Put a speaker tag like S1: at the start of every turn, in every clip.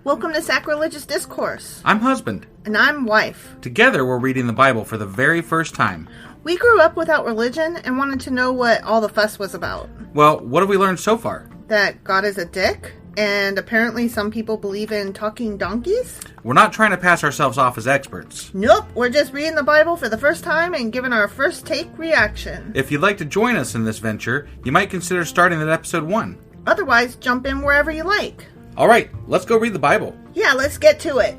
S1: Welcome to Sacrilegious Discourse.
S2: I'm husband.
S1: And I'm wife.
S2: Together we're reading the Bible for the very first time.
S1: We grew up without religion and wanted to know what all the fuss was about.
S2: Well, what have we learned so far?
S1: That God is a dick, and apparently some people believe in talking donkeys?
S2: We're not trying to pass ourselves off as experts.
S1: Nope, we're just reading the Bible for the first time and giving our first take reaction.
S2: If you'd like to join us in this venture, you might consider starting at episode 1.
S1: Otherwise, jump in wherever you like.
S2: All right, let's go read the Bible.
S1: Yeah, let's get to it.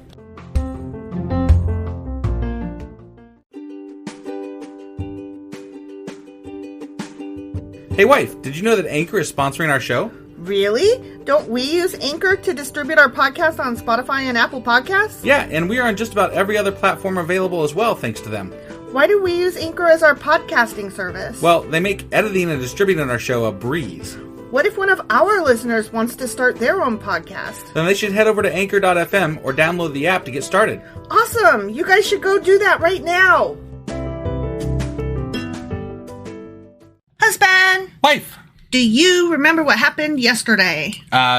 S2: Hey wife, did you know that Anchor is sponsoring our show?
S1: Really? Don't we use Anchor to distribute our podcast on Spotify and Apple Podcasts?
S2: Yeah, and we are on just about every other platform available as well, thanks to them.
S1: Why do we use Anchor as our podcasting service?
S2: Well, they make editing and distributing our show a breeze.
S1: What if one of our listeners wants to start their own podcast?
S2: Then they should head over to anchor.fm or download the app to get started.
S1: Awesome! You guys should go do that right now! Husband!
S3: Wife!
S1: Do you remember what happened yesterday?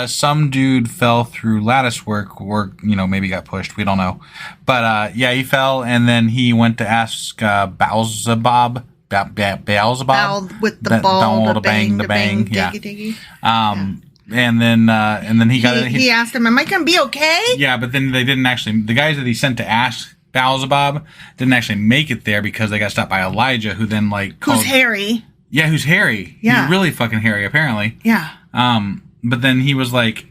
S3: Some dude fell through lattice work, or, maybe got pushed. We don't know. But, yeah, he fell, and then he went to ask Beelzebub.
S1: Beelzebub with the ball, the bang,
S3: yeah.
S1: diggy.
S3: And then he got
S1: he asked him, "Am I gonna be okay?"
S3: Yeah, but then they didn't actually. The guys that he sent to ask Beelzebub didn't actually make it there because they got stopped by Elijah, who then
S1: who's hairy?
S3: Yeah, who's hairy?
S1: Yeah,
S3: he's really fucking hairy, apparently.
S1: Yeah.
S3: But then he was like,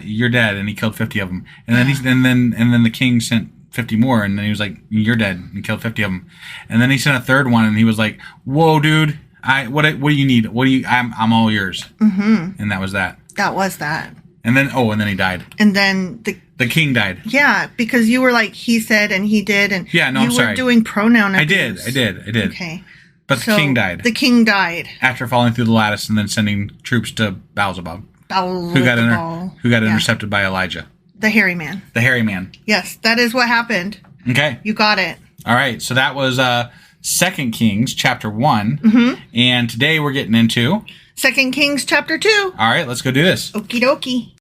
S3: "You're dead," and he killed 50 of them. And then and then the king sent 50 more, and then he was like, "You're dead," and killed 50 of them. And then he sent a third one, and he was like, "Whoa, dude, what do you need? I'm all yours." Mm-hmm. And that was that.
S1: That was that.
S3: And then he died.
S1: And then
S3: the king died.
S1: Yeah, because you were like, he said and he did, and
S3: I'm sorry.
S1: You were doing pronoun abuse.
S3: I did.
S1: Okay.
S3: But the king died.
S1: The king died
S3: after falling through the lattice and then sending troops to Beelzebub, who got intercepted by Elijah.
S1: The hairy man.
S3: The hairy man.
S1: Yes, that is what happened.
S3: Okay.
S1: You got it.
S3: All right. So that was 2 Kings chapter 1. Mm-hmm. And today we're getting into
S1: 2 Kings chapter 2.
S3: All right. Let's go do this.
S1: Okie dokie.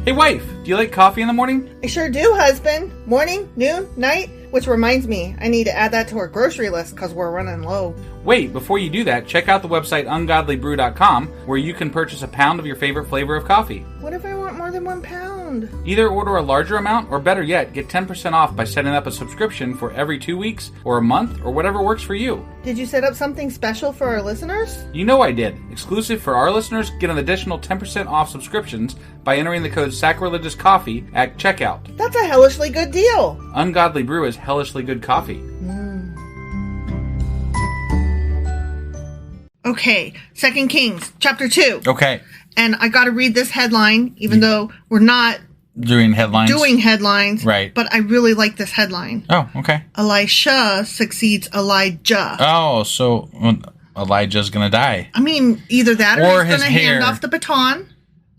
S2: Hey wife, do you like coffee in the morning?
S1: I sure do, husband. Morning, noon, night. Which reminds me, I need to add that to our grocery list because we're running low.
S2: Wait, before you do that, check out the website ungodlybrew.com where you can purchase a pound of your favorite flavor of coffee.
S1: What if I want more than 1 pound?
S2: Either order a larger amount, or better yet, get 10% off by setting up a subscription for every 2 weeks, or a month, or whatever works for you.
S1: Did you set up something special for our listeners?
S2: You know I did. Exclusive for our listeners, get an additional 10% off subscriptions by entering the code SACRILEGIOUSCOFFEE at checkout.
S1: That's a hellishly good deal.
S2: Ungodly Brew is hellishly good coffee.
S1: Okay, 2 Kings, chapter 2.
S3: Okay.
S1: And I got to read this headline, even though we're not
S3: doing headlines.
S1: Right. But I really like this headline.
S3: Oh, okay.
S1: Elisha succeeds Elijah.
S3: Oh, so Elijah's going to die.
S1: I mean, either that or he's going to hand off the baton.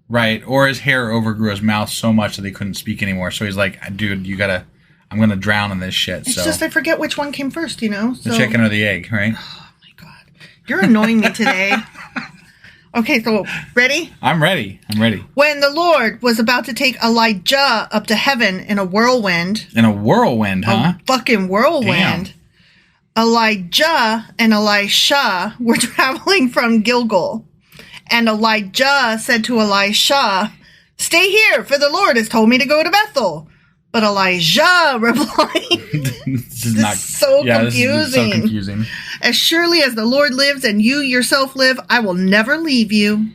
S3: Right. Or his hair overgrew his mouth so much that he couldn't speak anymore. So he's like, dude, I'm going to drown in this shit.
S1: It's just I forget which one came first,
S3: The chicken or the egg, right?
S1: Oh, my God. You're annoying me today. Okay, so ready?
S3: I'm ready.
S1: When the Lord was about to take Elijah up to heaven in a whirlwind.
S3: In a whirlwind, huh?
S1: A fucking whirlwind. Damn. Elijah and Elisha were traveling from Gilgal. And Elijah said to Elisha, "Stay here, for the Lord has told me to go to Bethel." But Elijah replied, This is so confusing. "As surely as the Lord lives and you yourself live, I will never leave you."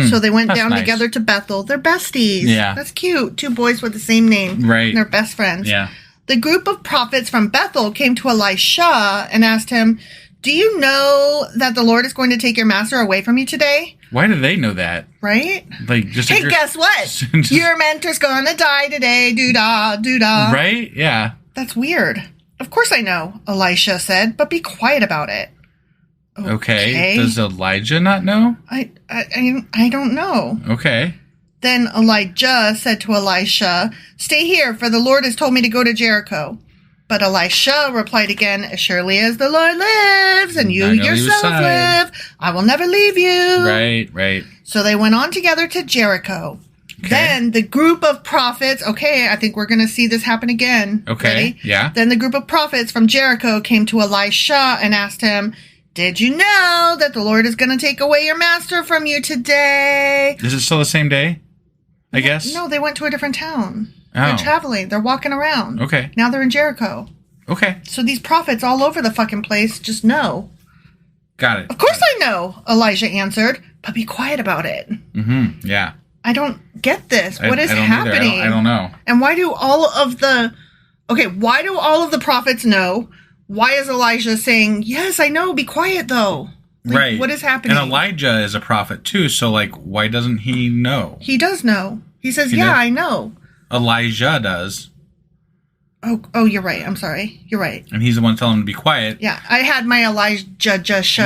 S1: So they went down together to Bethel. They're besties.
S3: Yeah.
S1: That's cute. 2 boys with the same name.
S3: Right.
S1: They're best friends.
S3: Yeah.
S1: The group of prophets from Bethel came to Elisha and asked him, "Do you know that the Lord is going to take your master away from you today?"
S3: Why do they know that?
S1: Right?
S3: Hey,
S1: guess what? Your mentor's gonna die today. Doo-dah, doo-dah.
S3: Right? Yeah.
S1: That's weird. Of course I know, Elisha said, but be quiet about it.
S3: Okay. Does Elijah not know?
S1: I don't know.
S3: Okay.
S1: Then Elijah said to Elisha, "Stay here, for the Lord has told me to go to Jericho." But Elisha replied again, as surely as the Lord lives and you yourself live, I will never leave you.
S3: Right.
S1: So they went on together to Jericho.
S3: Okay.
S1: Then the group of prophets, I think we're going to see this happen again.
S3: Okay,
S1: Ready?
S3: yeah.
S1: Then the group of prophets from Jericho came to Elisha and asked him, did you know that the Lord is going to take away your master from you today?
S3: Is it still the same day? I guess?
S1: No, they went to a different town.
S3: Oh.
S1: They're traveling. They're walking around.
S3: Okay.
S1: Now they're in Jericho.
S3: Okay.
S1: So these prophets all over the fucking place just know.
S3: Got it.
S1: Of course I know, Elijah answered, but be quiet about it.
S3: Mm-hmm. Yeah.
S1: I don't get this. What is happening?
S3: I don't know.
S1: And why do all of the prophets know? Why is Elijah saying, yes, I know, be quiet though?
S3: Right.
S1: What is happening?
S3: And Elijah is a prophet too, so why doesn't he know?
S1: He does know. He says, I know.
S3: Elijah does.
S1: Oh, you're right. I'm sorry. You're right.
S3: And he's the one telling him to be quiet.
S1: Yeah, I had my Elijah mixed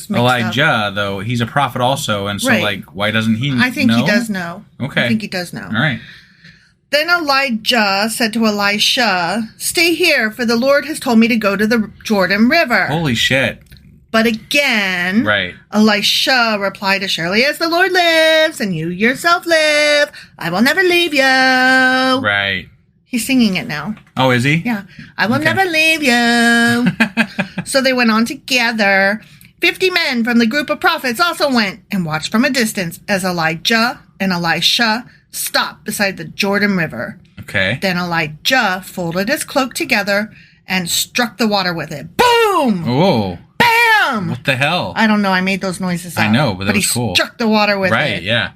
S3: Elijah,
S1: up.
S3: though, he's a prophet also, and so, why doesn't he know?
S1: I think he does know.
S3: Okay.
S1: I think he does know.
S3: All right.
S1: Then Elijah said to Elisha, stay here, for the Lord has told me to go to the Jordan River.
S3: Holy shit.
S1: But again,
S3: right.
S1: Elisha replied, as surely as the Lord lives and you yourself live, I will never leave you.
S3: Right.
S1: He's singing it now.
S3: Oh, is he?
S1: Yeah. I will never leave you. So they went on together. 50 men from the group of prophets also went and watched from a distance as Elijah and Elisha stopped beside the Jordan River.
S3: Okay.
S1: Then Elijah folded his cloak together and struck the water with it. Boom!
S3: Oh.
S1: Bam!
S3: What the hell?
S1: I don't know. I made those noises out.
S3: I know, but that was cool.
S1: He struck the water with it.
S3: Right, yeah.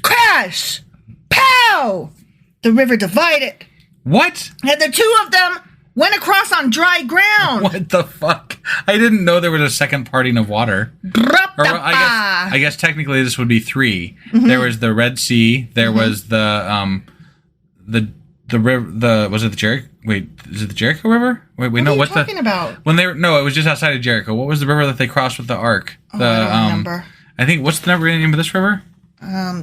S1: Crash! Pow! The river divided.
S3: What?
S1: And the two of them went across on dry ground.
S3: What the fuck? I didn't know there was a second parting of water. Or, I guess technically this would be three. Mm-hmm. There was the Red Sea. There was the river. Was it the Jericho? Wait, is it the Jericho River? Wait,
S1: what are you talking about?
S3: It was just outside of Jericho. What was the river that they crossed with the ark?
S1: I don't remember.
S3: I think what's the name of this river?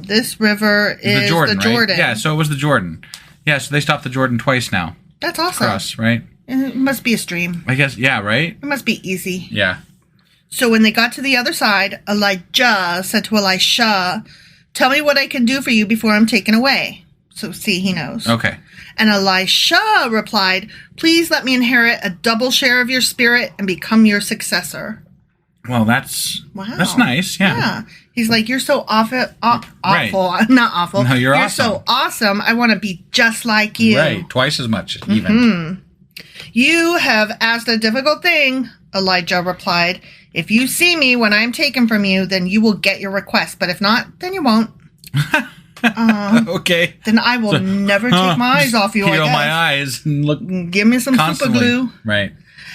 S1: This river is the Jordan.
S3: Right? Yeah, so it was the Jordan. Yeah, so they stopped the Jordan twice now.
S1: That's awesome.
S3: Cross, right?
S1: It must be a stream.
S3: I guess, yeah, right?
S1: It must be easy.
S3: Yeah.
S1: So when they got to the other side, Elijah said to Elisha, tell me what I can do for you before I'm taken away. So see, he knows.
S3: Okay.
S1: And Elisha replied, please let me inherit a double share of your spirit and become your successor.
S3: Well, that's nice, yeah.
S1: Yeah. He's like, you're so awful.
S3: Right.
S1: Not awful.
S3: No, you're awesome.
S1: So awesome. I want to be just like you.
S3: Right. Twice as much, even.
S1: Mm-hmm. You have asked a difficult thing, Elijah replied. If you see me when I'm taken from you, then you will get your request. But if not, then you won't.
S3: Okay.
S1: Then I will never take my eyes off you.
S3: Peel my eyes and look.
S1: Give me some super glue.
S3: Right.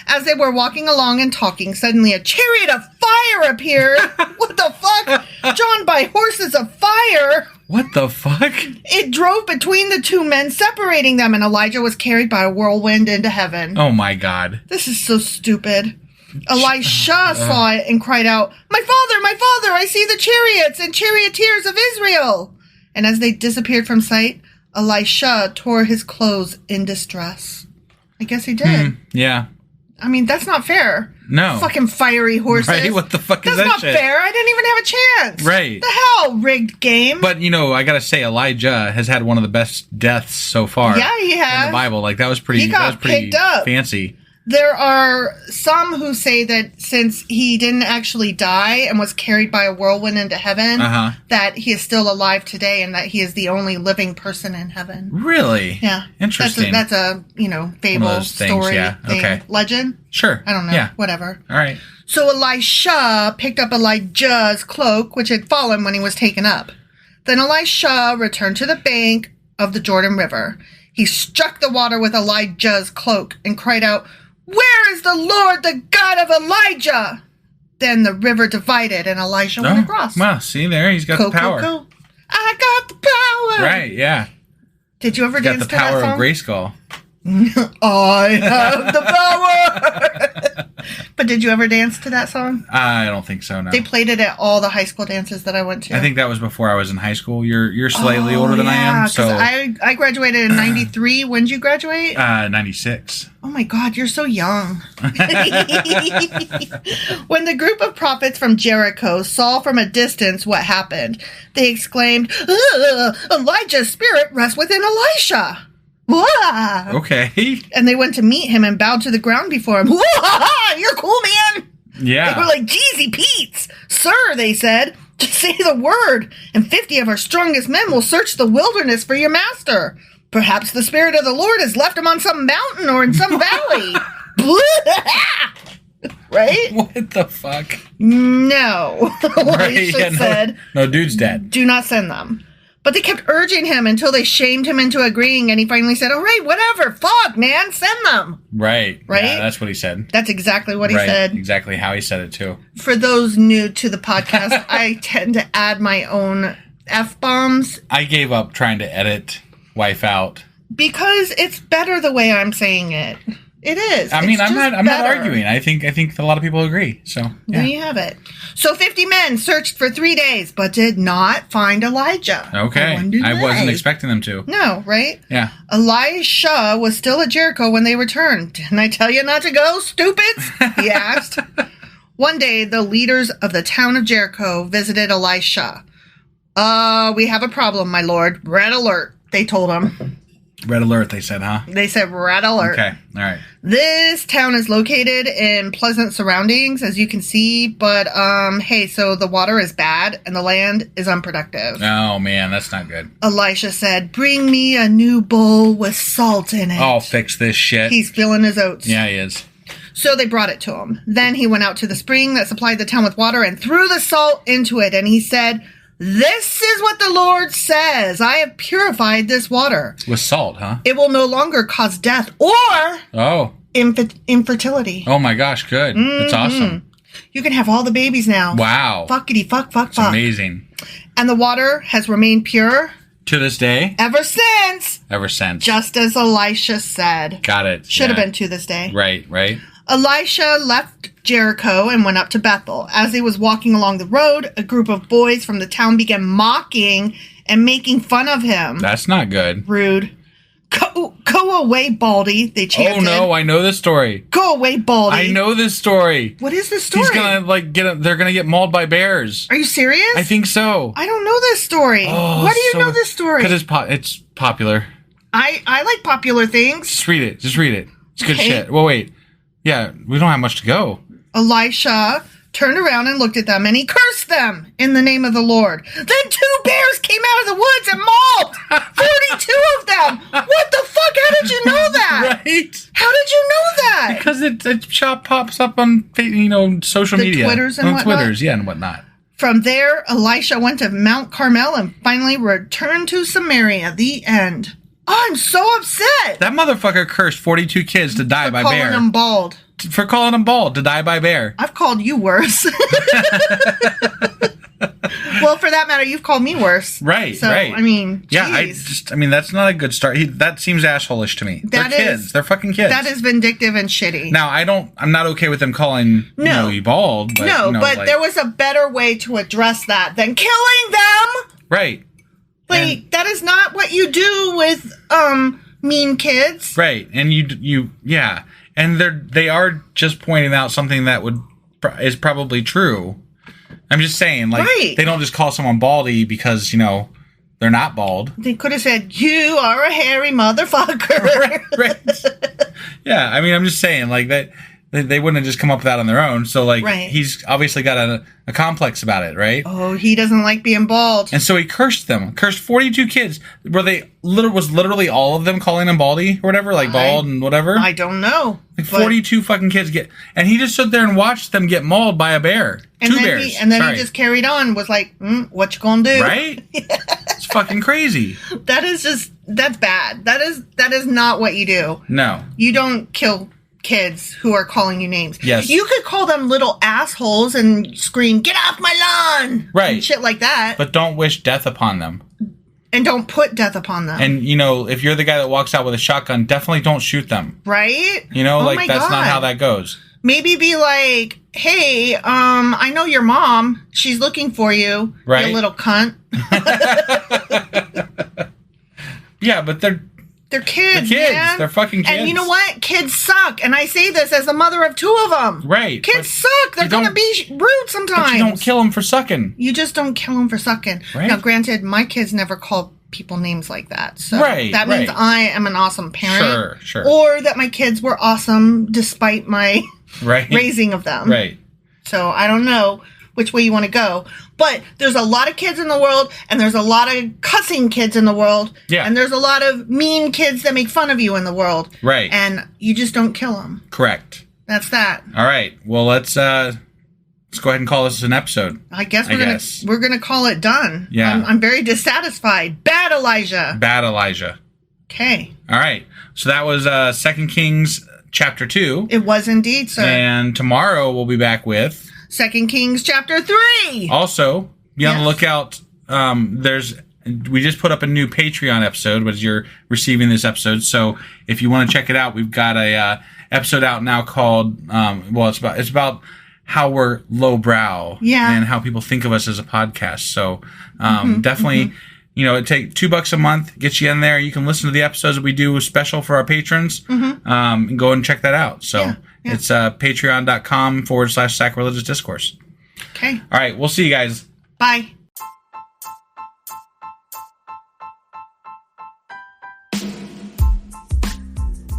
S1: As they were walking along and talking, suddenly a chariot of fire appeared. What the fuck? Drawn by horses of fire.
S3: What the fuck?
S1: It drove between the two men, separating them, and Elijah was carried by a whirlwind into heaven.
S3: Oh my God.
S1: This is so stupid. Elisha saw it and cried out, my father, I see the chariots and charioteers of Israel. And as they disappeared from sight, Elisha tore his clothes in distress. I guess he did.
S3: Yeah.
S1: I mean, that's not fair.
S3: No.
S1: Fucking fiery horses.
S3: Right? What the fuck is that
S1: That's not
S3: shit?
S1: fair. I didn't even have a chance.
S3: Right.
S1: The hell, rigged game.
S3: But, I gotta say, Elijah has had one of the best deaths so far.
S1: Yeah, he has.
S3: In the Bible. That was pretty,
S1: He got picked up.
S3: Fancy.
S1: There are some who say that since he didn't actually die and was carried by a whirlwind into heaven, that he is still alive today and that he is the only living person in heaven.
S3: Really?
S1: Yeah.
S3: Interesting.
S1: That's a fable, story,
S3: yeah.
S1: thing.
S3: Okay.
S1: Legend?
S3: Sure.
S1: I don't know.
S3: Yeah.
S1: Whatever.
S3: All right.
S1: So Elisha picked up Elijah's cloak, which had fallen when he was taken up. Then Elisha returned to the bank of the Jordan River. He struck the water with Elijah's cloak and cried out, where is the Lord, the God of Elijah? Then the river divided and Elisha went across.
S3: Well, see there, he's got the power.
S1: I got the power.
S3: Right, yeah.
S1: Did you ever dance to that song?
S3: Got the power of Grayskull.
S1: I have the power. But did you ever dance to that song?
S3: I don't think so, no.
S1: They played it at all the high school dances that I went to.
S3: I think that was before I was in high school. You're slightly older than I am. So
S1: I graduated in 93. When did you graduate?
S3: 96.
S1: Oh my God, you're so young. When the group of prophets from Jericho saw from a distance what happened, they exclaimed, Elijah's spirit rests within Elisha. Wah!
S3: Okay.
S1: And they went to meet him and bowed to the ground before him. Wah! You're cool, man.
S3: Yeah.
S1: They were like, Jeezy Pete's. Sir, they said, just say the word, and 50 of our strongest men will search the wilderness for your master. Perhaps the Spirit of the Lord has left him on some mountain or in some valley. Right?
S3: What the fuck?
S1: No. Elisha said,
S3: no, dude's dead.
S1: Do not send them. But they kept urging him until they shamed him into agreeing, and he finally said, all right, whatever, fuck, man, send them.
S3: Right.
S1: Right?
S3: Yeah, that's what he said.
S1: That's exactly what he said.
S3: Exactly how he said it, too.
S1: For those new to the podcast, I tend to add my own F-bombs.
S3: I gave up trying to edit Wife Out.
S1: Because it's better the way I'm saying it. It is.
S3: I mean, I'm not arguing. I think a lot of people agree. So yeah.
S1: There you have it. So 50 men searched for 3 days, but did not find Elijah.
S3: Okay. I wasn't expecting them to.
S1: No, right?
S3: Yeah.
S1: Elisha was still at Jericho when they returned. Didn't I tell you not to go, stupids? He asked. One day, the leaders of the town of Jericho visited Elisha. We have a problem, my lord. Red alert, they told him.
S3: Red alert, they said, huh?
S1: They said red alert.
S3: Okay, all right.
S1: This town is located in pleasant surroundings, as you can see, but, hey, so the water is bad and the land is unproductive.
S3: Oh, man, that's not good.
S1: Elisha said, bring me a new bowl with salt in it.
S3: I'll fix this shit.
S1: He's feeling his oats.
S3: Yeah, he is.
S1: So they brought it to him. Then he went out to the spring that supplied the town with water and threw the salt into it, and he said, this is what the Lord says. I have purified this water.
S3: With salt, huh?
S1: It will no longer cause death or infertility.
S3: Oh my gosh, good. That's awesome.
S1: You can have all the babies now.
S3: Wow.
S1: Fuckity fuck.
S3: It's amazing.
S1: And the water has remained pure.
S3: To this day?
S1: Ever since.
S3: Just
S1: as Elisha said.
S3: Got it.
S1: Should have been to this day.
S3: Right.
S1: Elisha left Jericho and went up to Bethel. As he was walking along the road, a group of boys from the town began mocking and making fun of him.
S3: That's not good.
S1: Rude. Go away, baldy, they chanted.
S3: Oh no, I know this story.
S1: Go away, baldy.
S3: I know this story.
S1: What is this story?
S3: He's gonna they're gonna get mauled by bears.
S1: Are you serious?
S3: I think so.
S1: I don't know this story.
S3: Oh,
S1: why do you know this story?
S3: Because it's popular.
S1: I like popular things.
S3: Just read it. It's good shit. Well, wait. Yeah, we don't have much to go.
S1: Elisha turned around and looked at them, and he cursed them in the name of the Lord. Then 2 bears came out of the woods and mauled 42 of them. What the fuck? How did you know that?
S3: Right?
S1: How did you know that?
S3: Because it shop pops up on social media.
S1: Twitters and whatnot.
S3: Twitters, yeah, and whatnot.
S1: From there, Elisha went to Mount Carmel and finally returned to Samaria. The end. Oh, I'm so upset.
S3: That motherfucker cursed 42 kids to die by bear.
S1: For calling them bald.
S3: For calling them bald, to die by bear.
S1: I've called you worse. Well, for that matter, you've called me worse.
S3: Right,
S1: so,
S3: right.
S1: I mean,
S3: yeah,
S1: geez.
S3: That's not a good start. That seems asshole-ish to me. They're kids. They're fucking kids.
S1: That is vindictive and shitty.
S3: Now, I'm not okay with them calling you bald. But,
S1: but there was a better way to address that than killing them.
S3: Right.
S1: Like, that is not what you do with, mean kids.
S3: Right. And yeah. And they are just pointing out something that is probably true. I'm just saying, like, They don't just call someone baldy because, they're not bald.
S1: They could have said, you are a hairy motherfucker.
S3: right. Yeah, I mean, I'm just saying, like, that they wouldn't have just come up with that on their own. So, like, he's obviously got a complex about it, right?
S1: Oh, he doesn't like being bald.
S3: And so he cursed 42 kids. Was literally all of them calling him baldy or whatever, like bald and whatever?
S1: I don't know.
S3: Like 42 fucking kids and he just stood there and watched them get mauled by a bear.
S1: And
S3: 2 bears.
S1: He just carried on, was like, what you gonna do?
S3: Right? It's fucking crazy.
S1: That's bad. That is not what you do.
S3: No.
S1: You don't kill kids who are calling you names.
S3: Yes.
S1: You could call them little assholes and scream, get off my lawn!
S3: Right.
S1: And shit like that.
S3: But don't wish death upon them.
S1: And don't put death upon them.
S3: And, if you're the guy that walks out with a shotgun, definitely don't shoot them.
S1: Right?
S3: That's not how that goes.
S1: Maybe be like, hey, I know your mom. She's looking for you.
S3: Right.
S1: You little cunt.
S3: Yeah, but they're
S1: kids, man.
S3: They're fucking kids.
S1: And you know what? Kids suck. And I say this as the mother of 2 of them.
S3: Right.
S1: Kids suck. They're going to be rude sometimes.
S3: But you don't kill them for sucking.
S1: You just don't kill them for sucking.
S3: Right.
S1: Now, granted, my kids never call people names like that. So
S3: right,
S1: that means I am an awesome parent.
S3: Sure.
S1: Or that my kids were awesome despite my raising of them.
S3: Right.
S1: So I don't know which way you want to go. But there's a lot of kids in the world, and there's a lot of cussing kids in the world.
S3: Yeah.
S1: And there's a lot of mean kids that make fun of you in the world.
S3: Right.
S1: And you just don't kill them.
S3: Correct.
S1: That's that.
S3: All right. Well, let's go ahead and call this an episode.
S1: I guess we're gonna call it done.
S3: Yeah.
S1: I'm very dissatisfied. Bad Elijah.
S3: Bad Elijah.
S1: Okay.
S3: All right. So that was 2 Kings chapter 2.
S1: It was indeed, sir.
S3: And tomorrow we'll be back with
S1: 2 Kings chapter 3.
S3: Also, be on the lookout. We just put up a new Patreon episode, as you're receiving this episode. So if you want to check it out, we've got a episode out now called it's about how we're lowbrow and how people think of us as a podcast. So definitely, it takes $2 a month, get you in there. You can listen to the episodes that we do special for our patrons. And go and check that out. So it's patreon.com/sacrilegious discourse.
S1: Okay.
S3: All right. We'll see you guys.
S1: Bye.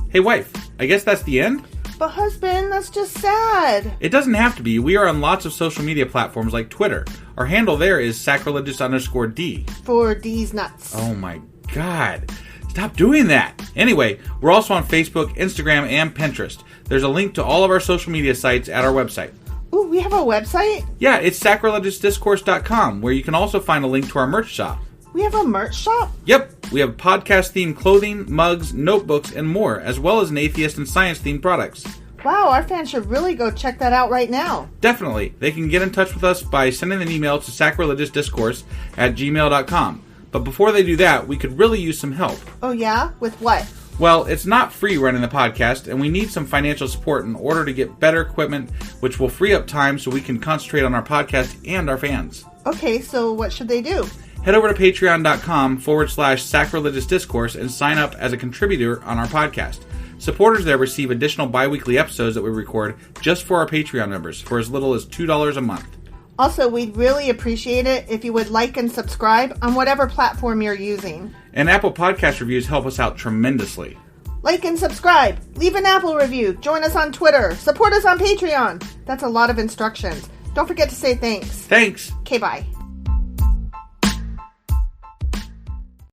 S2: Hey, wife, I guess that's the end?
S1: But husband, that's just sad.
S2: It doesn't have to be. We are on lots of social media platforms like Twitter. Our handle there is sacrilegious_D.
S1: For D's nuts.
S2: Oh my God. Stop doing that. Anyway, we're also on Facebook, Instagram, and Pinterest. There's a link to all of our social media sites at our website.
S1: Ooh, we have a website?
S2: Yeah, it's sacrilegiousdiscourse.com, where you can also find a link to our merch shop.
S1: We have a merch shop?
S2: Yep, we have podcast-themed clothing, mugs, notebooks, and more, as well as an atheist and science-themed products.
S1: Wow, our fans should really go check that out right now.
S2: Definitely. They can get in touch with us by sending an email to sacrilegiousdiscourse@gmail.com. But before they do that, we could really use some help.
S1: Oh yeah? With what?
S2: Well, it's not free running the podcast, and we need some financial support in order to get better equipment, which will free up time so we can concentrate on our podcast and our fans.
S1: Okay, so what should they do?
S2: Head over to patreon.com/sacrilegious discourse and sign up as a contributor on our podcast. Supporters there receive additional bi-weekly episodes that we record just for our Patreon members for as little as $2 a month.
S1: Also, we'd really appreciate it if you would like and subscribe on whatever platform you're using.
S2: And Apple Podcast reviews help us out tremendously.
S1: Like and subscribe. Leave an Apple review. Join us on Twitter. Support us on Patreon. That's a lot of instructions. Don't forget to say thanks.
S2: Thanks.
S1: Okay, bye.